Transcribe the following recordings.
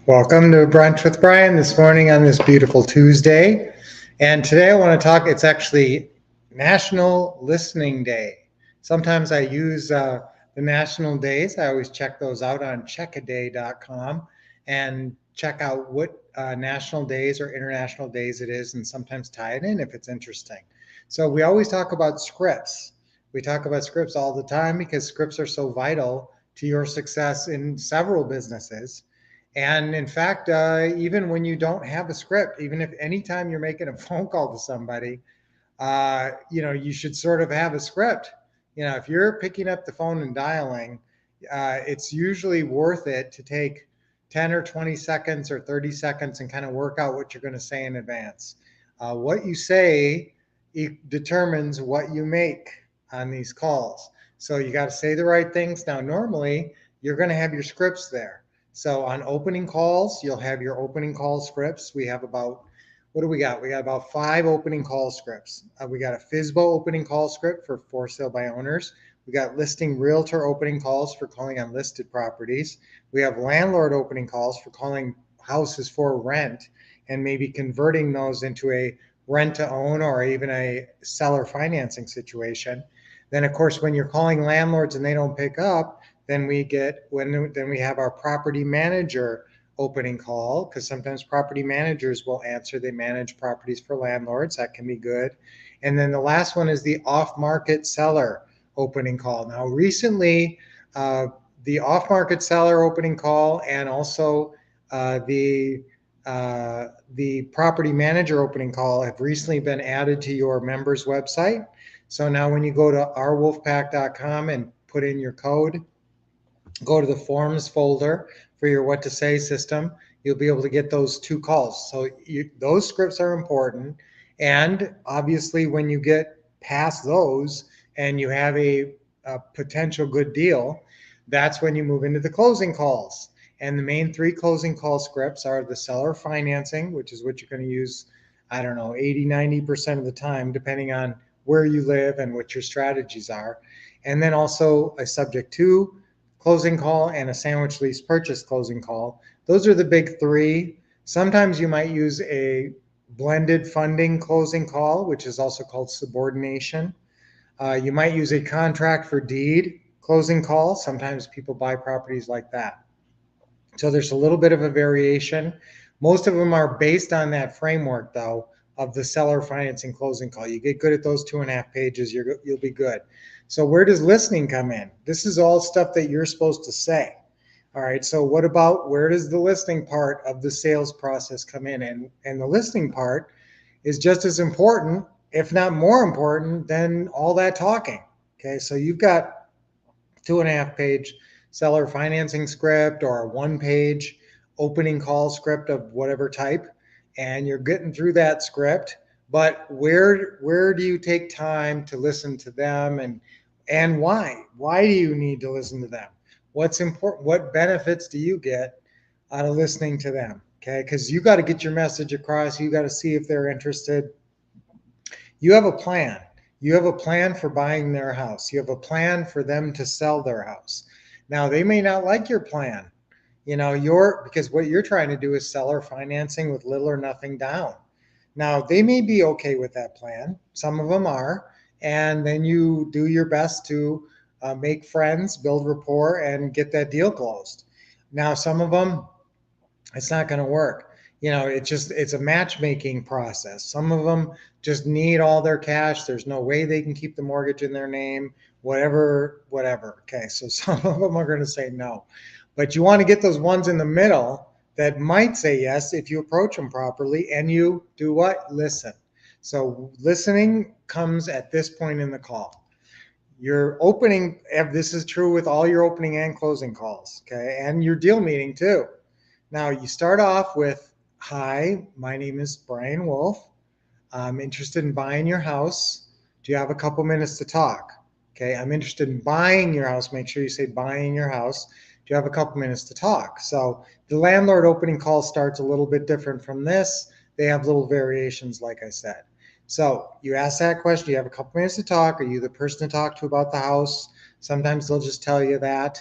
Welcome to Brunch with Brian this morning on this beautiful Tuesday. And today I want to talk, it's actually National Listening Day. Sometimes I use the national days. I always check those out on checkaday.com and check out what national days or international days it is and sometimes tie it in if it's interesting. So we always talk about scripts. We talk about scripts all the time because scripts are so vital to your success in several businesses. And in fact, even when you don't have a script, even if anytime you're making a phone call to somebody, you should sort of have a script. If you're picking up the phone and dialing, it's usually worth it to take 10 or 20 seconds or 30 seconds and kind of work out what you're going to say in advance. What you say determines what you make on these calls. So you got to say the right things. Now, normally you're going to have your scripts there. So on opening calls, you'll have your opening call scripts. We have about, what do we got? We got about 5 opening call scripts. We got a FSBO opening call script for sale by owners. We got listing realtor opening calls for calling on listed properties. We have landlord opening calls for calling houses for rent and maybe converting those into a rent to own or even a seller financing situation. Then of course, when you're calling landlords and they don't pick up, then we have our property manager opening call, because sometimes property managers will answer. They manage properties for landlords. That can be good. And then the last one is the off-market seller opening call. Now, recently, the off-market seller opening call and also the property manager opening call have recently been added to your members website. So now when you go to ourwolfpack.com and put in your code, go to the forms folder for your what to say system, you'll be able to get those 2 calls. So those scripts are important. And obviously when you get past those and you have a potential good deal, that's when you move into the closing calls. And the main 3 closing call scripts are the seller financing, which is what you're going to use, 80-90% of the time, depending on where you live and what your strategies are. And then also a subject to closing call and a sandwich lease purchase closing call. Those are the big 3. Sometimes you might use a blended funding closing call, which is also called subordination. You might use a contract for deed closing call. Sometimes people buy properties like that. So there's a little bit of a variation. Most of them are based on that framework, though, of the seller financing closing call. You get good at those 2.5 pages, you'll be good. So where does listening come in? This is all stuff that you're supposed to say. All right, so what about where does the listening part of the sales process come in? And the listening part is just as important, if not more important, than all that talking. Okay, so you've got 2.5 page seller financing script or a 1-page opening call script of whatever type, and you're getting through that script. But where do you take time to listen to them, and why? Why do you need to listen to them? What's important? What benefits do you get out of listening to them? Okay, because you got to get your message across. You got to see if they're interested. You have a plan. You have a plan for buying their house. You have a plan for them to sell their house. Now, they may not like your plan, because what you're trying to do is seller financing with little or nothing down. Now, they may be okay with that plan. Some of them are. And then you do your best to make friends, build rapport, and get that deal closed. Now, some of them, it's not going to work. It's a matchmaking process. Some of them just need all their cash. There's no way they can keep the mortgage in their name, whatever. Okay, so some of them are going to say no. But you want to get those ones in the middle that might say yes if you approach them properly and you do what? Listen. So listening comes at this point in the call. Your opening, this is true with all your opening and closing calls, okay? And your deal meeting too. Now you start off with, hi, my name is Brian Wolf. I'm interested in buying your house. Do you have a couple minutes to talk? Okay, I'm interested in buying your house. Make sure you say buying your house. Do you have a couple minutes to talk? So the landlord opening call starts a little bit different from this. They have little variations, like I said. So you ask that question, do you have a couple minutes to talk? Are you the person to talk to about the house? Sometimes they'll just tell you that.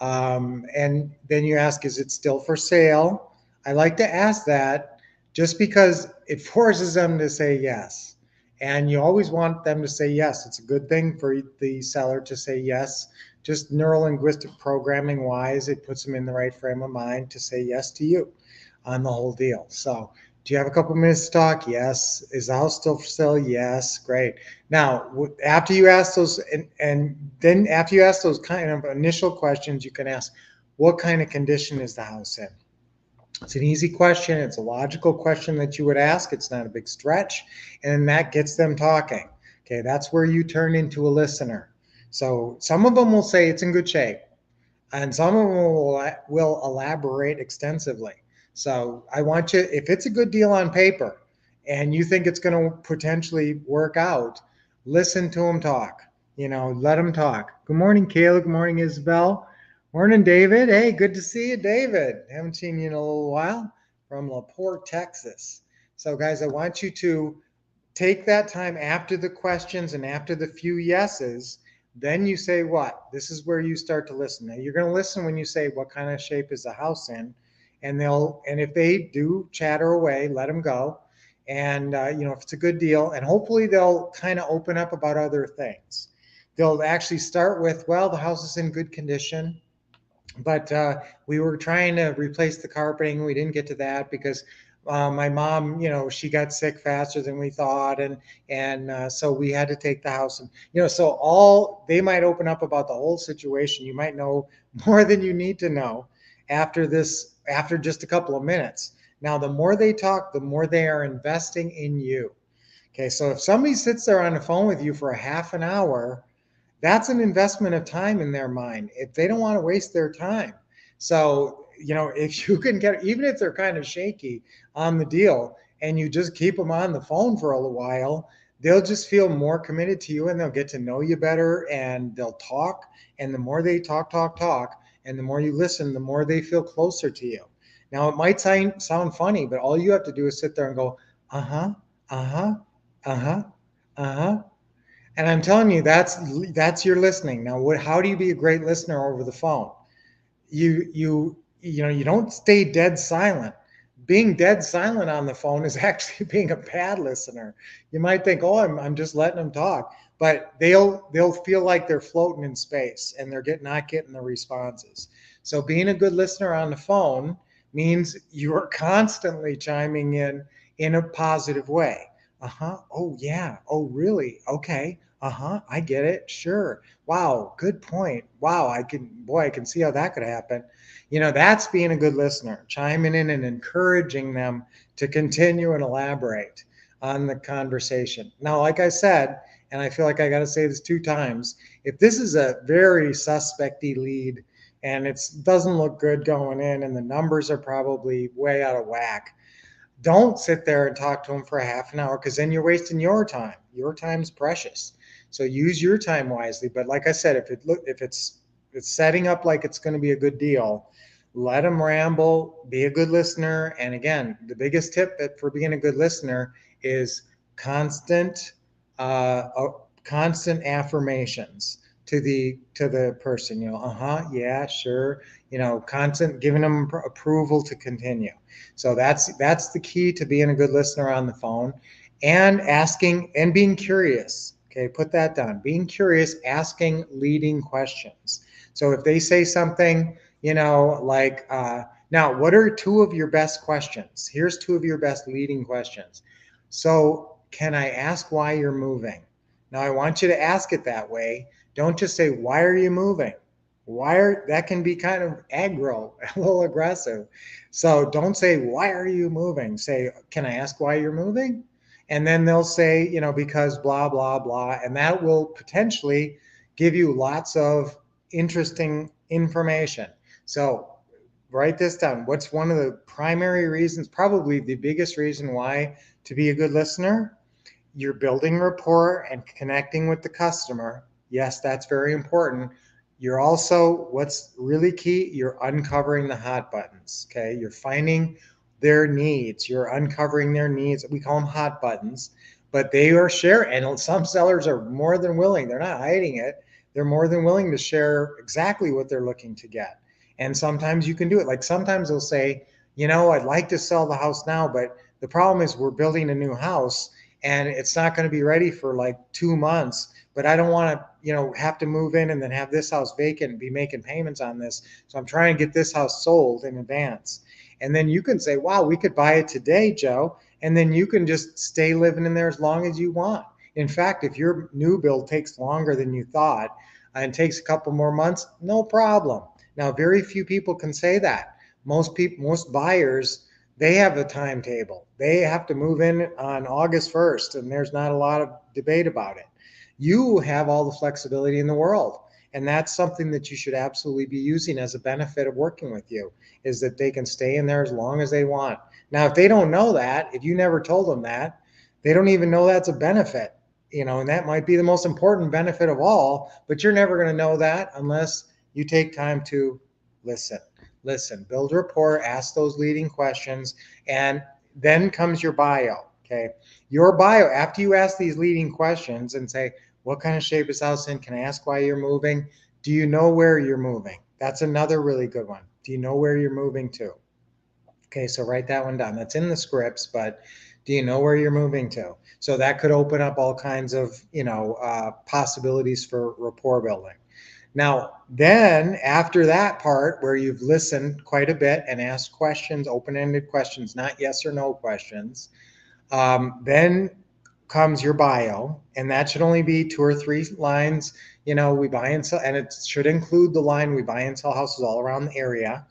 And then you ask, is it still for sale? I like to ask that just because it forces them to say yes. And you always want them to say yes. It's a good thing for the seller to say yes. Just neuro linguistic programming wise, it puts them in the right frame of mind to say yes to you on the whole deal. So, do you have a couple minutes to talk? Yes. Is the house still for sale? Yes. Great. Now, after you ask those, and then after you ask those kind of initial questions, you can ask, what kind of condition is the house in? It's an easy question. It's a logical question that you would ask. It's not a big stretch. And that gets them talking. Okay, that's where you turn into a listener. So some of them will say it's in good shape, and some of them will elaborate extensively. So I want you, if it's a good deal on paper and you think it's going to potentially work out, listen to them talk. Let them talk. Good morning, Kayla. Good morning, Isabel. Morning, David. Hey, good to see you, David. Haven't seen you in a little while from LaPorte, Texas. So, guys, I want you to take that time after the questions and after the few yeses. Then you say what? This is where you start to listen. Now you're going to listen when you say what kind of shape is the house in, and if they do chatter away, let them go. And if it's a good deal, and hopefully they'll kind of open up about other things. They'll actually start with, well, the house is in good condition, but we were trying to replace the carpeting. We didn't get to that because my mom, she got sick faster than we thought, and so we had to take the house. And so all they might open up about the whole situation. You might know more than you need to know after this, after just a couple of minutes. Now, the more they talk, the more they are investing in you. Okay, so if somebody sits there on the phone with you for a half an hour, that's an investment of time in their mind if they don't want to waste their time. So, if you can get, even if they're kind of shaky on the deal and you just keep them on the phone for a little while, they'll just feel more committed to you and they'll get to know you better and they'll talk. And the more they talk, and the more you listen, the more they feel closer to you. Now, it might sound funny, but all you have to do is sit there and go, uh huh, uh huh, uh huh, uh huh. And I'm telling you, that's your listening. Now, how do you be a great listener over the phone? You don't stay dead silent. Being dead silent on the phone is actually being a bad listener. You might think, oh, I'm just letting them talk, but they'll feel like they're floating in space and they're not getting the responses. So being a good listener on the phone means you're constantly chiming in a positive way. Uh-huh. Oh, yeah. Oh, really? Okay. Uh-huh. I get it. Sure. Wow. Good point. Wow. I can see how that could happen. That's being a good listener, chiming in and encouraging them to continue and elaborate on the conversation. Now, like I said, and I feel like I got to say this 2 times, if this is a very suspecty lead and it doesn't look good going in and the numbers are probably way out of whack, don't sit there and talk to them for a half an hour because then you're wasting your time. Your time's precious. So use your time wisely. But like I said, if it's setting up like it's going to be a good deal, let them ramble, be a good listener. And again, the biggest tip for being a good listener is constant uh, uh, constant affirmations to the person. Yeah, sure. Constant giving them approval to continue. So that's the key to being a good listener on the phone, and asking and being curious. Okay, put that down. Being curious, asking leading questions. So if they say something, like, now, what are 2 of your best questions? Here's 2 of your best leading questions. So, can I ask why you're moving? Now, I want you to ask it that way. Don't just say, why are you moving? That can be kind of aggro, a little aggressive. So don't say, why are you moving? Say, can I ask why you're moving? And then they'll say, because blah, blah, blah. And that will potentially give you lots of interesting information. So write this down. What's one of the primary reasons, probably the biggest reason why to be a good listener? You're building rapport and connecting with the customer. Yes, that's very important. You're also, what's really key, you're uncovering the hot buttons. Okay, you're finding their needs, you're uncovering their needs. We call them hot buttons, but they are sharing, and some sellers are more than willing, they're not hiding it, they're more than willing to share exactly what they're looking to get. And sometimes you can do it. Like sometimes they'll say, I'd like to sell the house now, but the problem is we're building a new house and it's not going to be ready for like 2 months. But I don't want to, have to move in and then have this house vacant and be making payments on this. So I'm trying to get this house sold in advance. And then you can say, wow, we could buy it today, Joe. And then you can just stay living in there as long as you want. In fact, if your new build takes longer than you thought and takes a couple more months, no problem. Now, very few people can say that. Most buyers, they have a timetable. They have to move in on August 1st, and there's not a lot of debate about it. You have all the flexibility in the world, and that's something that you should absolutely be using as a benefit of working with you, is that they can stay in there as long as they want. Now, if they don't know that, if you never told them that, they don't even know that's a benefit, and that might be the most important benefit of all, but you're never going to know that unless you take time to listen. Listen, build rapport, ask those leading questions, and then comes your bio. Okay. Your bio, after you ask these leading questions and say, what kind of shape is house in? Can I ask why you're moving? Do you know where you're moving? That's another really good one. Do you know where you're moving to? Okay, so write that one down. That's in the scripts, but do you know where you're moving to? So that could open up all kinds of, possibilities for rapport building. Now, then after that part where you've listened quite a bit and asked questions, open-ended questions, not yes or no questions, then comes your bio, and that should only be 2 or 3 lines. We buy and sell, and it should include the line, we buy and sell houses all around the area.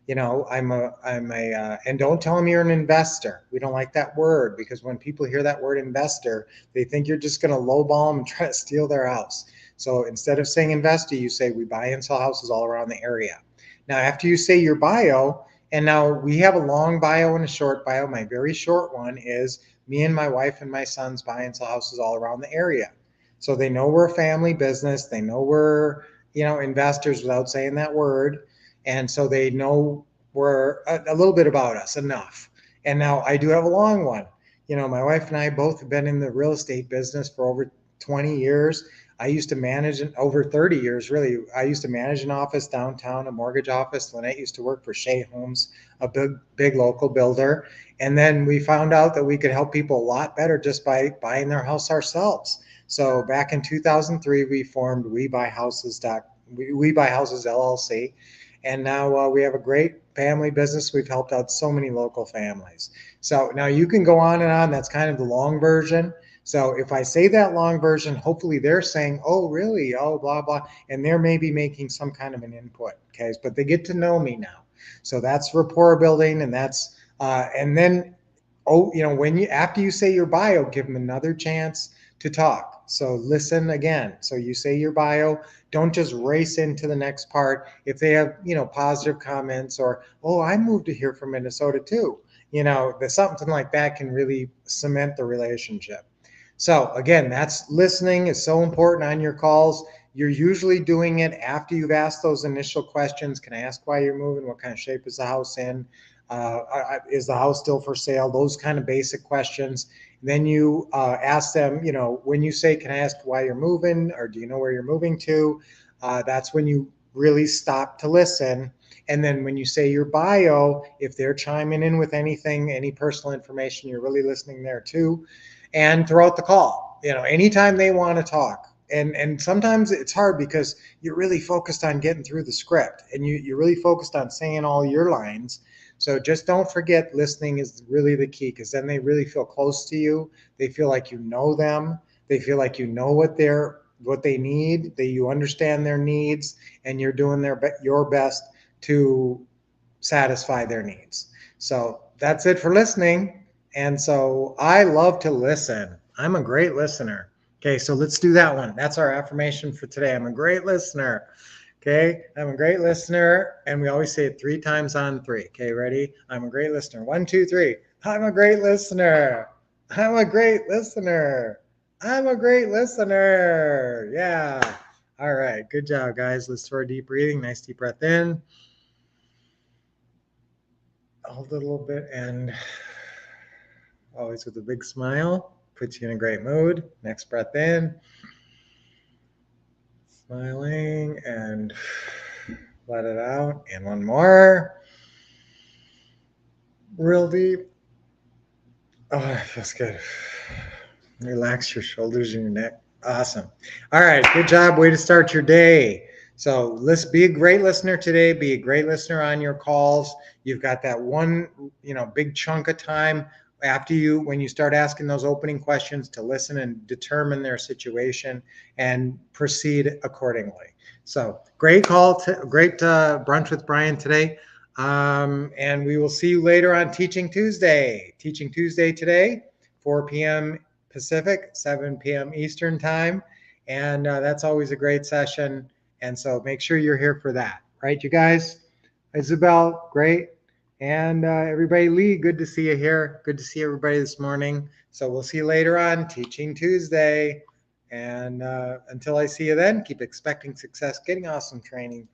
And don't tell them you're an investor. We don't like that word, because when people hear that word investor, they think you're just going to lowball them and try to steal their house. So instead of saying investor, you say we buy and sell houses all around the area. Now, after you say your bio, and now we have a long bio and a short bio. My very short one is me and my wife and my sons buy and sell houses all around the area. So they know we're a family business. They know we're, investors without saying that word. And so they know we're a little bit about us enough. And now I do have a long one. My wife and I both have been in the real estate business for over 20 years. I used to manage over 30 years, really. I used to manage an office downtown, a mortgage office. Lynette used to work for Shea Homes, a big local builder. And then we found out that we could help people a lot better just by buying their house ourselves. So back in 2003, we formed We Buy Houses LLC. And now we have a great family business. We've helped out so many local families. So now you can go on and on. That's kind of the long version. So if I say that long version, hopefully they're saying, oh, really? Oh, blah, blah. And they're maybe making some kind of an input. Okay. But they get to know me now. So that's rapport building. And then, after you say your bio, give them another chance to talk. So listen again. So you say your bio, don't just race into the next part. If they have, positive comments, or, oh, I moved to here from Minnesota too, something like that can really cement the relationship. So again, that's listening is so important on your calls. You're usually doing it after you've asked those initial questions. Can I ask why you're moving? What kind of shape is the house in? Is the house still for sale? Those kind of basic questions. Then you ask them, when you say, can I ask why you're moving, or do you know where you're moving to? That's when you really stop to listen. And then when you say your bio, if they're chiming in with anything, any personal information, you're really listening there too. And throughout the call, anytime they want to talk. And sometimes it's hard because you're really focused on getting through the script, and you're really focused on saying all your lines. So just don't forget, listening is really the key, because then they really feel close to you. They feel like you know them. They feel like you know what they need, that you understand their needs, and you're doing your best to satisfy their needs. So that's it for listening. And so I love to listen. I'm a great listener. Okay, so let's do that one. That's our affirmation for today. I'm a great listener. Okay, I'm a great listener. And we always say it 3 times on 3. Okay, ready? I'm a great listener. 1, 2, 3. I'm a great listener. I'm a great listener. I'm a great listener. Yeah. All right. Good job, guys. Let's throw a deep breathing. Nice deep breath in. Hold it a little bit, and always with a big smile. Puts you in a great mood. Next breath in. Smiling, and let it out. And one more. Real deep. Oh, it feels good. Relax your shoulders and your neck. Awesome. All right, good job. Way to start your day. So let's be a great listener today. Be a great listener on your calls. You've got that one, big chunk of time after when you start asking those opening questions to listen and determine their situation and proceed accordingly. So great call, great brunch with Brian today. And we will see you later on Teaching Tuesday. Teaching Tuesday today, 4 p.m. Pacific, 7 p.m. Eastern time. And that's always a great session. And so make sure you're here for that. Right, you guys? Isabel, great. And everybody, Lee, good to see you here. Good to see everybody this morning. So we'll see you later on Teaching Tuesday. And until I see you then, keep expecting success, getting awesome training.